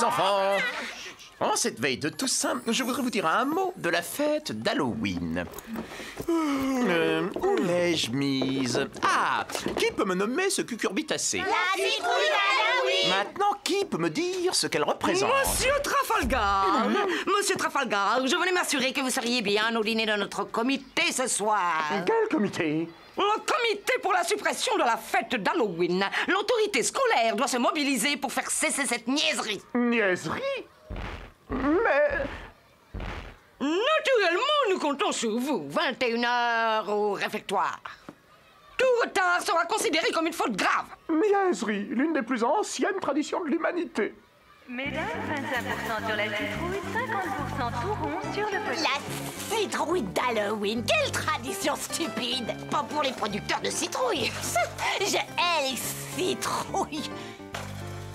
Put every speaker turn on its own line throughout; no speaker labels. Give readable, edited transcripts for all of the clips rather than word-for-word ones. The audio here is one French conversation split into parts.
enfants. En cette veille de Toussaint, je voudrais vous dire un mot de la fête d'Halloween. Où l'ai-je mise? Ah, qui peut me nommer ce cucurbitacé?
La citrouille d'Halloween!
Maintenant, qui peut me dire ce qu'elle représente?
Monsieur Trafalgar! Monsieur Trafalgar, je voulais m'assurer que vous seriez bien au dîner de notre comité ce soir.
Quel comité?
Le comité pour la suppression de la fête d'Halloween. L'autorité scolaire doit se mobiliser pour faire cesser cette niaiserie.
Niaiserie? Mais...
Naturellement, nous comptons sur vous. 21h au réfectoire. Tout retard sera considéré comme une faute grave.
Niaiserie, l'une des plus anciennes traditions de l'humanité.
Mesdames, 25% sur la citrouille, 50% tout rond sur le potier.
La citrouille d'Halloween, quelle tradition stupide! Pas pour les producteurs de citrouilles. Je hais les citrouilles.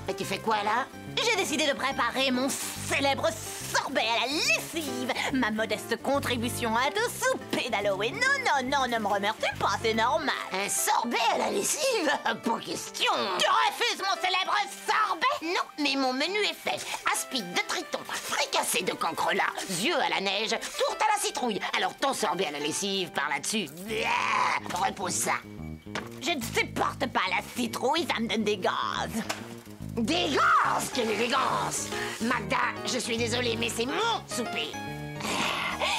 Mais tu fais quoi là? J'ai décidé de préparer mon célèbre sorbet à la lessive. Ma modeste contribution à ton souper d'Halloween. Non, ne me remercie pas, c'est normal. Un sorbet à la lessive? Pas question. Tu refuses mon célèbre sorbet? Non, mais mon menu est fait. Aspic de triton, fricassé de cancrelat, yeux à la neige, tourte à la citrouille. Alors ton sorbet à la lessive, par là-dessus. Repose ça. Je ne supporte pas la citrouille, ça me donne des gaz. Des gaz? Quelle élégance! Magda, je suis désolée, mais c'est mon souper.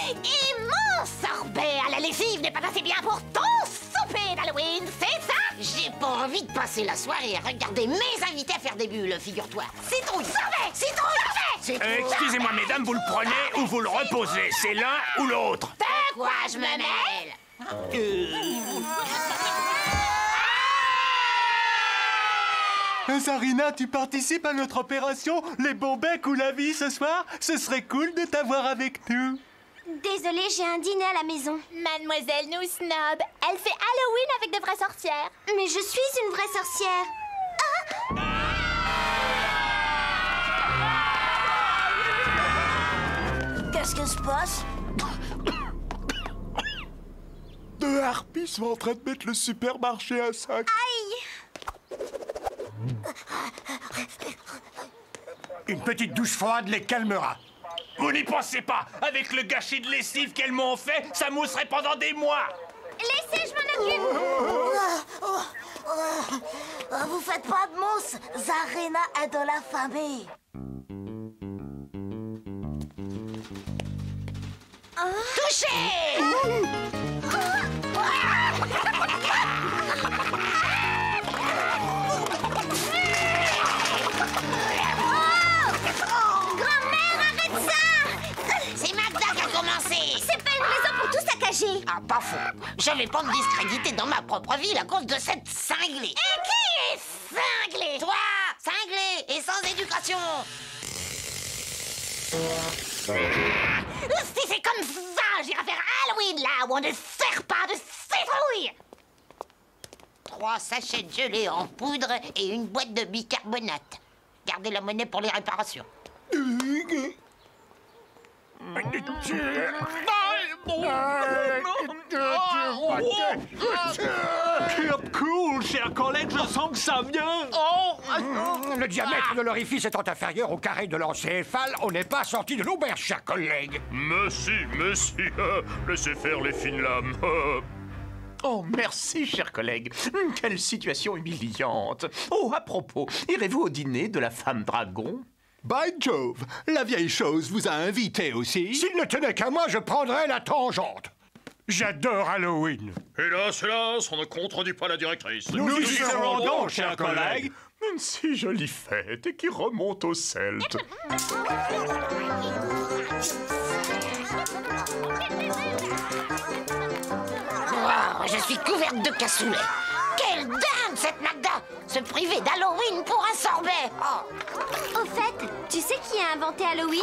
Et mon sorbet à la lessive n'est pas assez bien pour ton souper d'Halloween, c'est ça? J'ai pas envie de passer la soirée à regarder mes invités à faire des bulles, figure-toi. Citrouille, sorbet! Citrouille, sorbet!
Excusez-moi, mesdames, vous le prenez ou vous le reposez. C'est l'un ou l'autre.
De quoi je me mêle?
Zarina, tu participes à notre opération Les bons becs ou la vie ce soir? Ce serait cool de t'avoir avec nous.
Désolée, j'ai un dîner à la maison.
Mademoiselle nous snob. Elle fait Halloween avec de vraies sorcières.
Mais je suis une vraie sorcière.
Qu'est-ce qui se passe?
Deux harpies sont en train de mettre le supermarché à sac.
Une petite douche froide les calmera. Vous n'y pensez pas. Avec le gâchis de lessive qu'elles m'ont fait, ça mousserait pendant des mois.
Laissez, je m'en occupe.
Vous faites pas de mousse. Zarina est de la famille. Touché! C'est Magda qui a commencé.
C'est pas une raison pour tout saccager.
Ah, pas faux. Je vais pas me discréditer dans ma propre ville à cause de cette cinglée. Et qui est cinglée? Toi, cinglée et sans éducation. Si c'est comme ça, j'irai faire Halloween là où on ne sert pas de citrouille. 3 sachets de gelée en poudre et une boîte de bicarbonate. Gardez la monnaie pour les réparations.
Cool, cher collègue, je sens que ça vient.
Le diamètre de l'orifice étant inférieur au carré de l'encéphale, on n'est pas sorti de l'auberge, cher collègue.
Merci, laissez faire les fines lames.
Oh, merci, cher collègue. Quelle situation humiliante. Oh, à propos, irez-vous au dîner de la femme dragon?
By Jove, la vieille chose vous a invité aussi.
S'il ne tenait qu'à moi, je prendrais la tangente. J'adore Halloween.
Hélas, on ne contredit pas la directrice.
Nous y serons donc, cher collègue.
Une si jolie fête et qui remonte aux Celtes.
Oh, je suis couverte de cassoulet. Quelle dame, cette Magda! Se priver d'Halloween pour un sorbet! Oh.
Au fait, tu sais qui a inventé Halloween?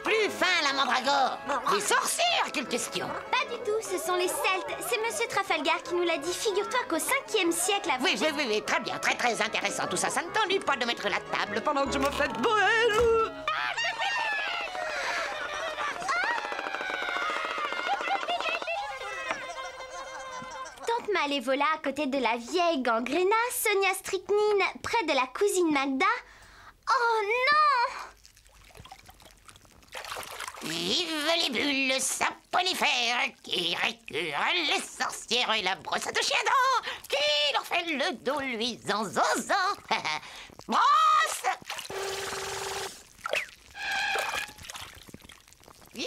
Plus fin, la mandragore! Les sorcières, quelle question!
Pas du tout, ce sont les Celtes. C'est Monsieur Trafalgar qui nous l'a dit. Figure-toi qu'au 5e siècle avant...
Oui, très bien, très intéressant tout ça. Ça ne t'ennuie pas de mettre la table
Pendant que je me fais belle.
Tante Malévola à côté de la vieille Gangrena, Sonia Strychnine près de la cousine Magda. Oh non!
Vive les bulles saponifères qui récurent les sorcières et la brosse de chien dents qui leur fait le dos luisant, zozan. Brosse! Oui,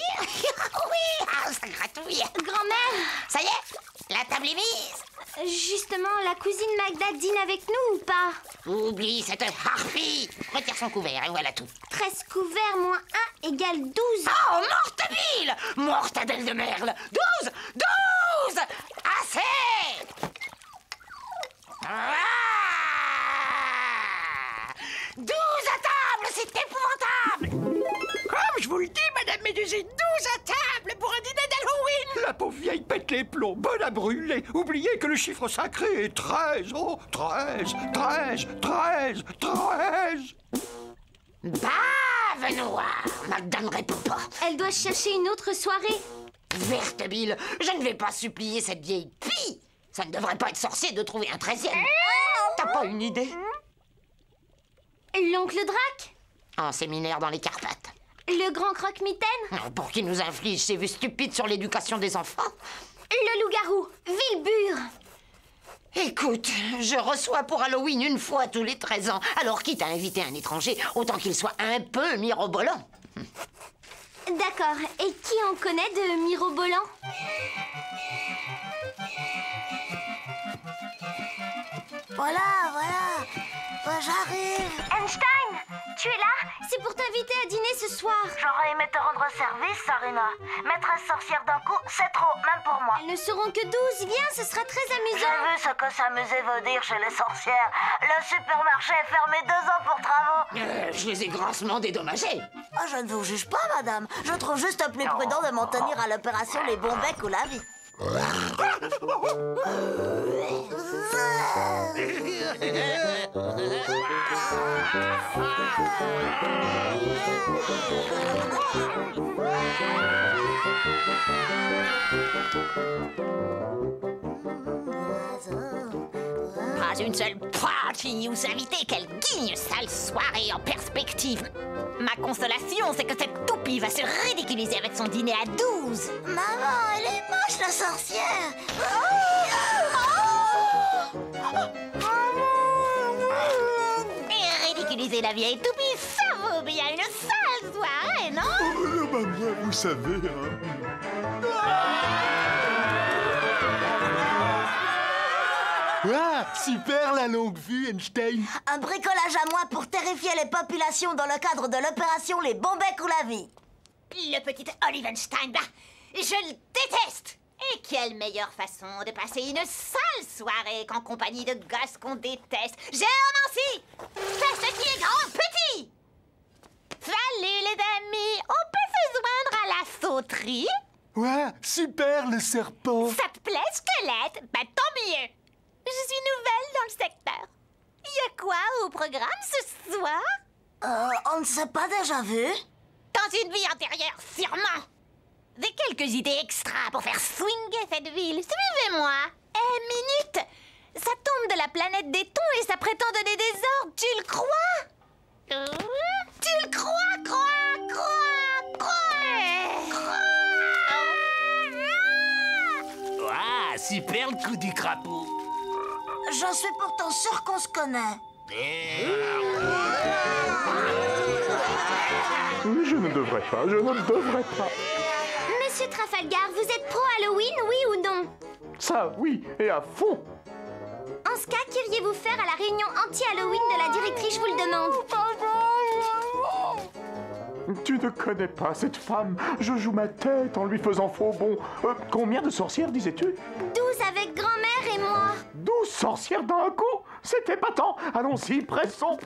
ça gratouille.
Grand-mère,
Ça y est, la table est mise.
justement, la cousine Magda dîne avec nous ou pas?
Oublie cette harpie. Retire son couvert et voilà tout.
13 couverts moins 1 égale 12.
Oh, mortebile! Mortadelle de merde! 12! 12! Assez! Ah! 12 à table, c'est épouvantable!
Comme je vous le dis, Madame Médusine, 12 à table pour un dîner d'Halloween.
La pauvre vieille pète les plombs, bonne à brûler. Oubliez que le chiffre sacré est 13. Oh, 13, 13, 13, 13.
Bave noire! Magda ne répond pas.
Elle doit chercher une autre soirée.
Vertebile, je ne vais pas supplier cette vieille pie. Ça ne devrait pas être sorcier de trouver un 13e. T'as pas une idée?
L'oncle Drac?
En séminaire dans les Carpates.
Le grand croque-mitaine?
Pour qu'il nous inflige ses vues stupides sur l'éducation des enfants.
Le loup-garou? Wilbur?
Écoute, je reçois pour Halloween une fois tous les 13 ans. Alors quitte à inviter un étranger, autant qu'il soit un peu mirobolant.
D'accord. Et qui en connaît de mirobolant?
Voilà. J'arrive.
Einstein, tu es là? C'est pour t'inviter à dîner ce soir.
J'aurais aimé te rendre service, Sarina. Maîtresse sorcière d'un coup, c'est trop, même pour moi.
Elles ne seront que 12. Viens, ce sera très
J'ai
amusant.
vu ce que s'amuser veut dire chez les sorcières. Le supermarché est fermé 2 ans pour travaux.
Je les ai grassement dédommagés.
Oh, je ne vous juge pas, madame. Je trouve juste plus prudent de m'en tenir à l'opération Les Bons Becs ou la Vie.
Pas une seule party où s'inviter. Quelle guigne sale soirée en perspective. Ma consolation, c'est que cette toupie va se ridiculiser avec son dîner à 12.
Maman, elle est moche, la sorcière.
Et ridiculiser la vieille toupie, ça vaut bien une sale soirée, non?
Maman, vous savez, Ah, super la longue vue, Einstein.
Un bricolage à moi pour terrifier les populations dans le cadre de l'opération Les Bons Becs ou la Vie.
Le petit Olivenstein, je le déteste. Et quelle meilleure façon de passer une sale soirée qu'en compagnie de gosses qu'on déteste. Géomancie! Fais ce qui est grand petit! Salut les amis! On peut se joindre à la sauterie?
Ouais, super le serpent.
Ça te plaît, squelette? Ben tant mieux! Je suis nouvelle dans le secteur. Y a quoi au programme ce soir?
On ne s'est pas déjà vu?
Dans une vie antérieure, sûrement. J'ai quelques idées extra pour faire swinguer cette ville. Suivez-moi. Minute. Ça tombe de la planète des thons et ça prétend donner des ordres. Tu le crois? Tu le crois?
Ah, super le coup du crapaud.
Je suis pourtant sûre qu'on se connaît.
Je ne devrais pas.
Monsieur Trafalgar, vous êtes pro Halloween, oui ou non?
Ça, oui, et à fond.
En ce cas, qu'iriez-vous faire à la réunion anti-Halloween de la directrice, je vous le demande?
Tu ne connais pas cette femme. Je joue ma tête en lui faisant faux bond. Combien de sorcières, disais-tu?
12 avec grand-mère et moi.
12 sorcières d'un coup? C'est épatant. Allons-y, pressons.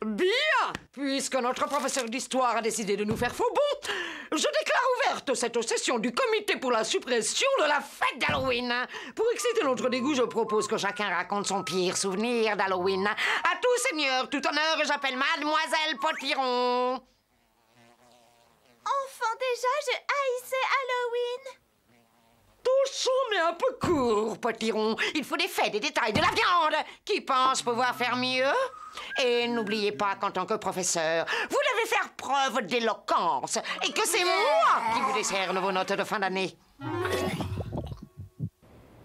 Bien! Puisque notre professeur d'histoire a décidé de nous faire faux bond, je déclare ouverte cette session du comité pour la suppression de la fête d'Halloween. Pour exciter notre dégoût, je propose que chacun raconte son pire souvenir d'Halloween. À tout seigneur, tout honneur, j'appelle Mademoiselle Potiron.
Enfant déjà, je
peu court, potiron. Il faut des faits, des détails, de la viande. Qui pense pouvoir faire mieux? Et n'oubliez pas qu'en tant que professeur, vous devez faire preuve d'éloquence et que c'est moi qui vous décerne vos notes de fin d'année.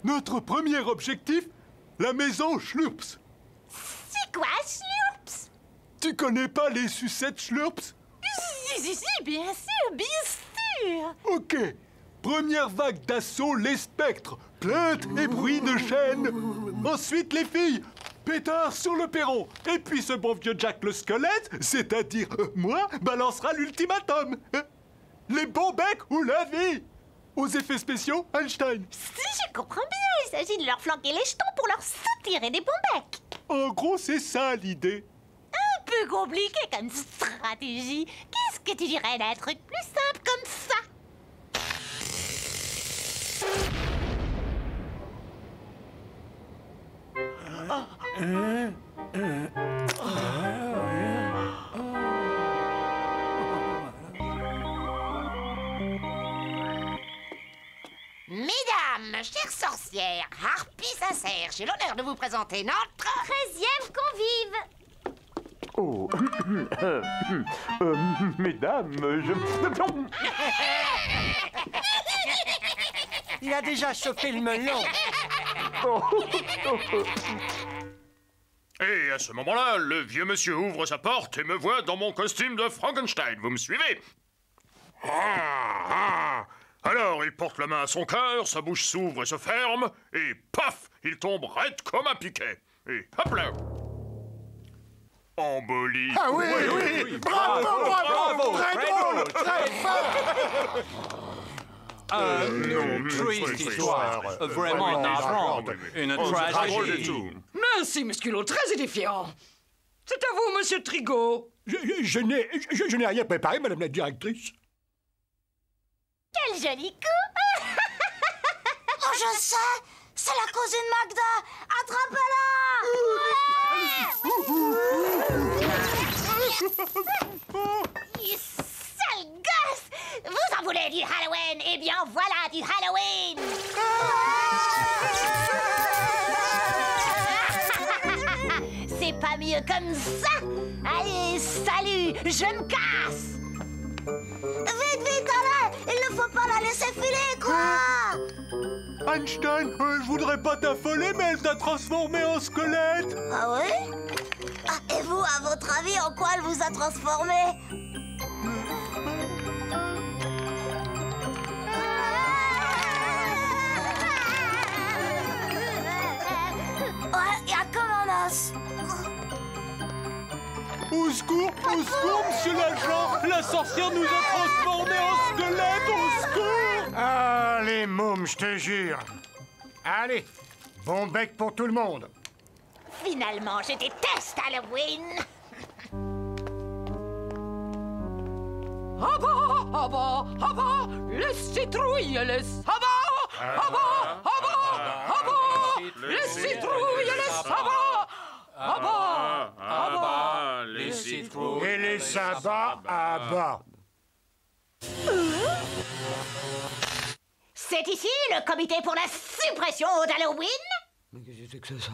Notre premier objectif, la maison Schlurps.
C'est quoi, Schlurps?
Tu connais pas les sucettes Schlurps?
Si, bien sûr, bien sûr.
Ok. Première vague d'assaut, les spectres. Plaintes et bruits de chaîne. Ensuite, les filles. Pétard sur le perron. Et puis ce bon vieux Jack le squelette, c'est-à-dire moi, balancera l'ultimatum. Les bons becs ou la vie? Aux effets spéciaux, Einstein.
Si, je comprends bien. Il s'agit de leur flanquer les jetons pour leur soutirer des bons becs.
En gros, c'est ça l'idée.
Un peu compliqué comme stratégie. Qu'est-ce que tu dirais d'un truc plus simple comme ça? Mesdames, chères sorcières, harpies sincères, j'ai l'honneur de vous présenter notre
13e convive.
Oh, mesdames, je...
Il a déjà chopé le melon.
Et à ce moment-là, le vieux monsieur ouvre sa porte et me voit dans mon costume de Frankenstein. Vous me suivez? Alors, il porte la main à son cœur, sa bouche s'ouvre et se ferme, et paf, il tombe raide comme un piquet. Et hop là! Embolie.
Ah oui, oui. Bravo. Très drôle, très fort.
Une triste histoire, vraiment navrante, une tragédie.
Merci, Musculo, très édifiant. C'est à vous, monsieur Trigo.
Je n'ai rien préparé, madame la directrice.
Quel joli coup!
Oh, je sais! C'est la cousine Magda! Attrapez-la!
Sale gosse! Vous en voulez du Halloween? Eh bien, voilà du Halloween! C'est pas mieux comme ça! Allez, salut! Je me casse!
Vite, allez! Il ne faut pas la laisser filer, quoi!
Einstein, je voudrais pas t'affoler, mais elle t'a transformé en squelette.
Ah oui? Et vous, à votre avis, en quoi elle vous a transformé? Ouais, y a comme un os.
Au secours, monsieur l'agent. La sorcière nous a transformés en squelettes, au secours.
Ah, les mômes, je te jure. Allez, bon bec pour tout le monde.
Finalement, je déteste Halloween!
Les citrouilles et les sabots! Les citrouilles et les sabots!
Les citrouilles
Et les sabbats à bas.
C'est ici le comité pour la suppression d'Halloween?
Mais qu'est-ce que c'est que ça?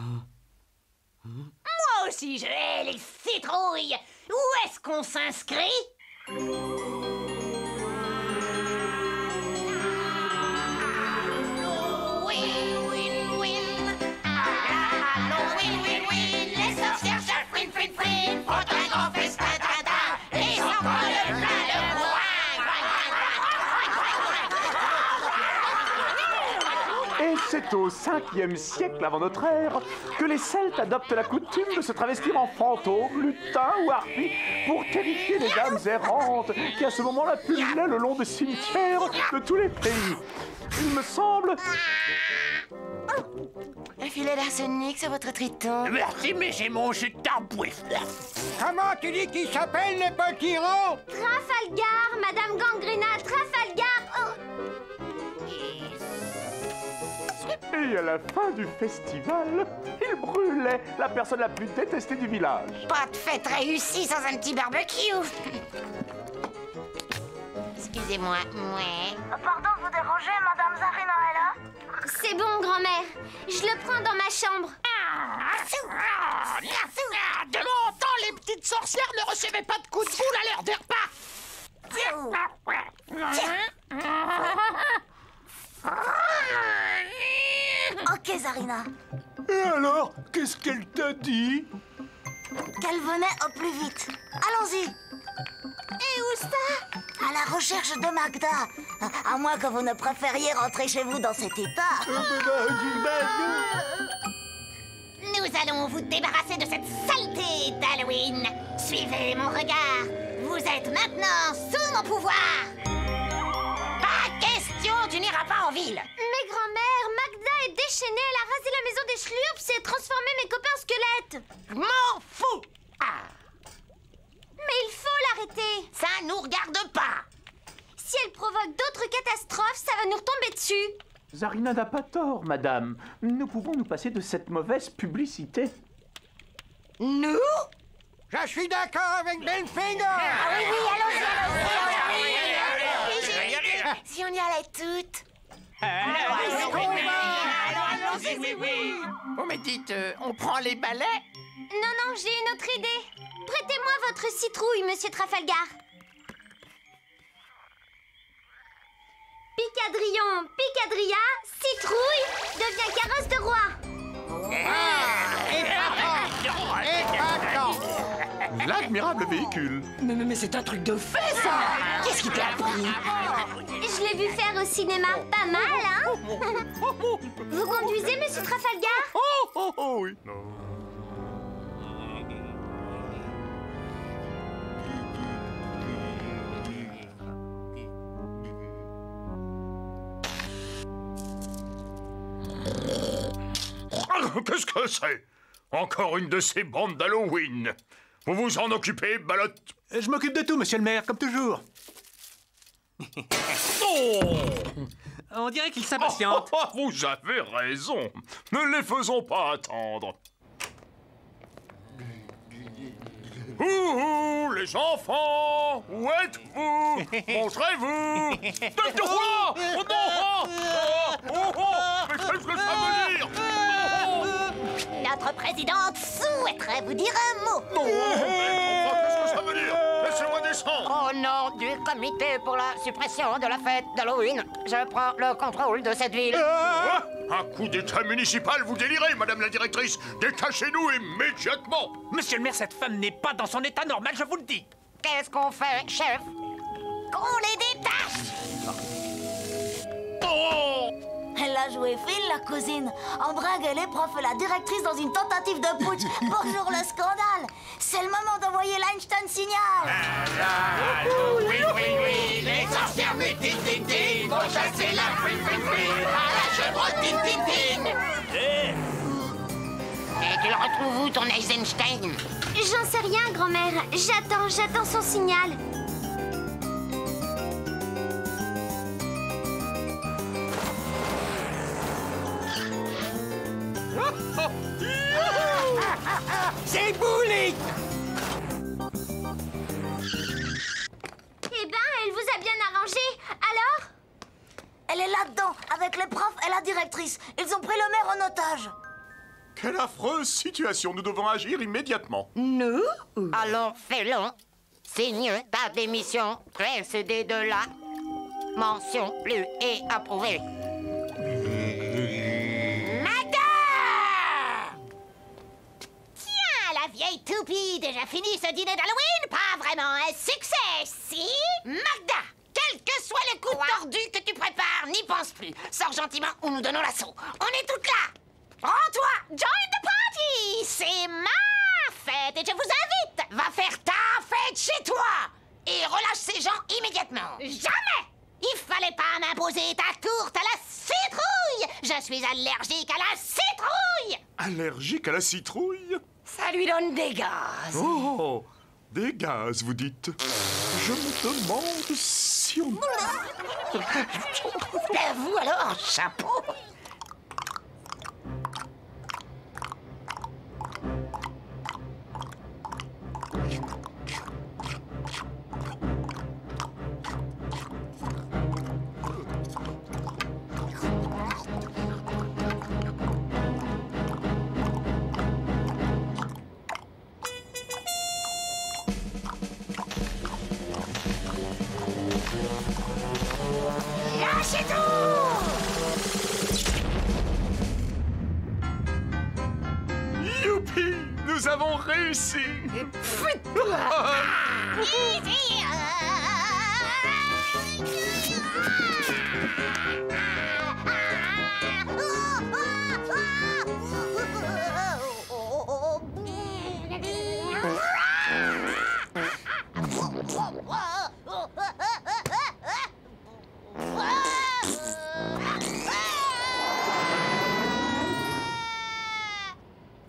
Moi aussi, je hais les citrouilles! Où est-ce qu'on s'inscrit? Les sorcières chaque fouine, font un grand festin, et s'envolent plein de
Et c'est au 5e siècle avant notre ère que les Celtes adoptent la coutume de se travestir en fantômes, lutins ou harpies pour terrifier les âmes errantes qui à ce moment-là pullulaient le long des cimetières de tous les pays. Il me semble...
Un filet d'arsenic sur votre triton.
Merci, mais j'ai mangé ta bouffe.
Comment tu dis qu'il s'appelle, les petits ronds?
Trafalgar, Madame Gangrena, Trafalgar.
Et à la fin du festival, il brûlait la personne la plus détestée du village.
Pas de fête réussie sans un petit barbecue. Excusez-moi, ouais.
Pardon de vous déranger, Madame Zarina est là?
C'est bon, grand-mère. Je le prends dans ma chambre.
De mon temps, les petites sorcières ne recevaient pas de coups de boule à l'heure des repas.
Ok, Zarina.
Et alors, qu'est-ce qu'elle t'a dit?
Qu'elle venait au plus vite. Allons-y. Et où ça? À la recherche de Magda. À moins que vous ne préfériez rentrer chez vous dans cet état.
Nous allons vous débarrasser de cette saleté d'Halloween. Suivez mon regard. Vous êtes maintenant sous mon pouvoir. Pas question, tu n'iras pas en ville.
Mais grand-mère, Magda est déchaînée. Elle a rasé la maison des Schlurps et transformé mes copains en squelettes.
M'en fous.
Mais il faut l'arrêter.
Ça nous regarde pas.
Si elle provoque d'autres catastrophes, ça va nous retomber dessus.
Zarina n'a pas tort, madame. Nous pouvons nous passer de cette mauvaise publicité.
Nous?
Je suis d'accord avec Bellfinger.
Allons-y. Si on y allait toutes.
Allons-y, oui. Oh, mais dites, on prend les balais?
Non, j'ai une autre idée. Prêtez-moi votre citrouille, monsieur Trafalgar. Picadria, citrouille, devient carrosse de roi.
L'admirable véhicule.
Mais c'est un truc de fait, ça. Qu'est-ce qui t'a appris?
Je l'ai vu faire au cinéma. Pas mal, hein? Vous conduisez, monsieur Trafalgar?
Oh oui.
Qu'est-ce que c'est? Encore une de ces bandes d'Halloween. Vous vous en occupez, Balotte?
Je m'occupe de tout, monsieur le maire, comme toujours.
Oh!
On dirait qu'il s'impatiente.
Vous avez raison. Ne les faisons pas attendre. Ouh, les enfants, où êtes-vous? Montrez-vous. Oh non! Mais qu'est-ce que ça veut dire?
Notre présidente souhaiterait vous dire un mot.
Qu'est-ce que ça veut dire? Laissez-moi descendre.
Au nom du comité pour la suppression de la fête d'Halloween, je prends le contrôle de cette ville.
Un coup d'état municipal, vous délirez, madame la directrice. Détachez-nous immédiatement.
Monsieur le maire, cette femme n'est pas dans son état normal, je vous le dis.
Qu'est-ce qu'on fait, chef?
Qu'on les détache.
Oh!
Elle a joué fine, la cousine. Embringuer les profs et la directrice dans une tentative de putsch. Bonjour le scandale. C'est le moment d'envoyer l'Einstein signal.
Oui, les sorcières métititines vont chasser la à la chèvre tititine. Et tu le retrouves où, ton Eisenstein?
J'en sais rien, grand-mère. J'attends son signal.
C'est bouli!
Eh ben, elle vous a bien arrangé. Alors?
Elle est là-dedans, avec les profs et la directrice. Ils ont pris le maire en otage.
Quelle affreuse situation. Nous devons agir immédiatement.
Nous? Alors fais-le. Signe ta démission précédée de la mention plus et approuvée.
La vieille toupie, déjà fini ce dîner d'Halloween? Pas vraiment un succès, si? Magda, quel que soit le coup tordu que tu prépares, n'y pense plus. Sors gentiment ou nous donnons l'assaut. On est toutes là. Rends-toi, join the party. C'est ma fête et je vous invite. Va faire ta fête chez toi. Et relâche ces gens immédiatement. Jamais. Il fallait pas m'imposer ta tourte à la citrouille. Je suis allergique à la citrouille.
Allergique à la citrouille?
Ça lui donne des gaz.
Oh, des gaz, vous dites. Je me demande si on...
Et vous alors, chapeau?
C'est tout!
Youpi! Nous avons réussi!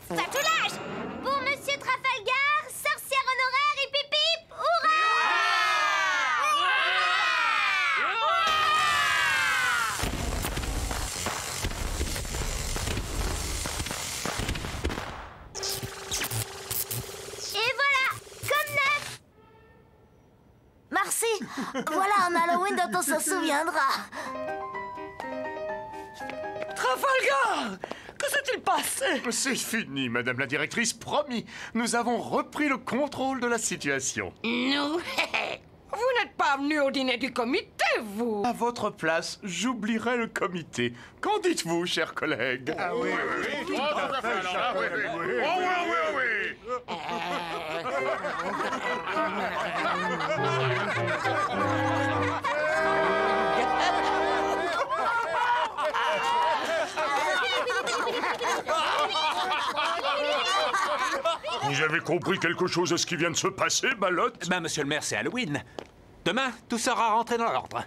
Ça soulage! Pour Monsieur Trafalgar, sorcière honoraire et pipip, hurrah! Et voilà, comme neuf!
Merci. Voilà un Halloween dont on se souviendra.
Trafalgar! Que s'est-il passé?
C'est fini, madame la directrice, promis. Nous avons repris le contrôle de la situation.
Nous? Vous n'êtes pas venu au dîner du comité, vous?
À votre place, j'oublierai le comité. Qu'en dites-vous, chers collègues?
Ah oui, tout à fait, ah oui, oui. Oh oui, oui, oui. Vous avez compris quelque chose à ce qui vient de se passer, Malotte?
Ben, monsieur le maire, c'est Halloween. Demain, tout sera rentré dans l'ordre.